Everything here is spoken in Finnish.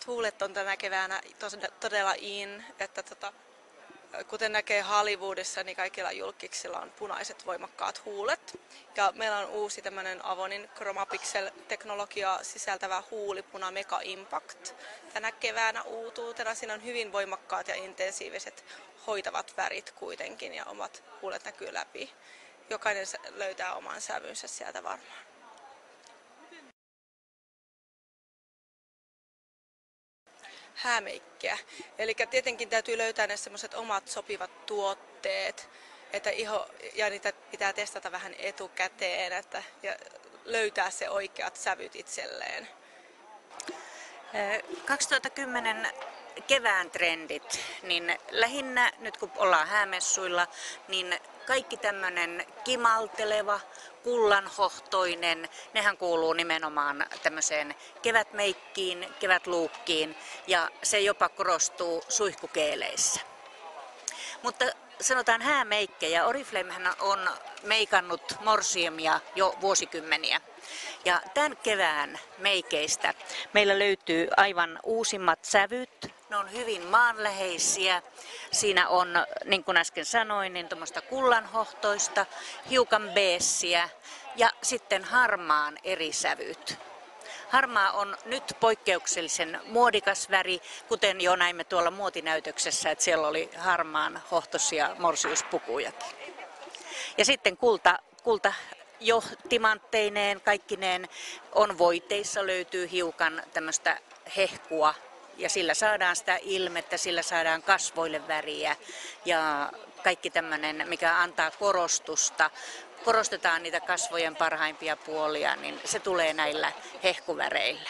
huulet on tänä keväänä todella in, että kuten näkee Hollywoodissa, niin kaikilla julkiksilla on punaiset voimakkaat huulet. Ja meillä on uusi tämmöinen Avonin Chromapixel-teknologiaa sisältävä huulipuna Mega Impact. Tänä keväänä uutuutena siinä on hyvin voimakkaat ja intensiiviset hoitavat värit kuitenkin ja omat huulet näkyy läpi. Jokainen löytää oman sävynsä sieltä varmaan. Häämeikkiä. Eli tietenkin täytyy löytää ne semmoiset omat sopivat tuotteet, että ja niitä pitää testata vähän etukäteen, ja löytää se oikeat sävyt itselleen. 2010 kevään trendit, niin lähinnä nyt kun ollaan häämessuilla, niin kaikki tämmöinen kimalteleva, kullanhohtoinen, nehän kuuluu nimenomaan tämmöiseen kevätmeikkiin, kevätluukkiin ja se jopa korostuu suihkukeeleissä. Mutta sanotaan häämeikkejä. Oriflamehän on meikannut morsiumia jo vuosikymmeniä. Ja tämän kevään meikeistä meillä löytyy aivan uusimmat sävyt. Ne on hyvin maanläheisiä. Siinä on, niin kuin äsken sanoin, niin tuommoista kullanhohtoista, hiukan beessiä ja sitten harmaan eri sävyt. Harmaa on nyt poikkeuksellisen muodikas väri, kuten jo näimme tuolla muotinäytöksessä, että siellä oli harmaan hohtoisia morsiuspukujakin. Ja sitten kulta jo timantteineen, kaikkineen on voiteissa, löytyy hiukan tämmöistä hehkua ja sillä saadaan sitä ilmettä, sillä saadaan kasvoille väriä ja kaikki tämmöinen, mikä antaa korostusta. Korostetaan niitä kasvojen parhaimpia puolia, niin se tulee näillä hehkuväreillä.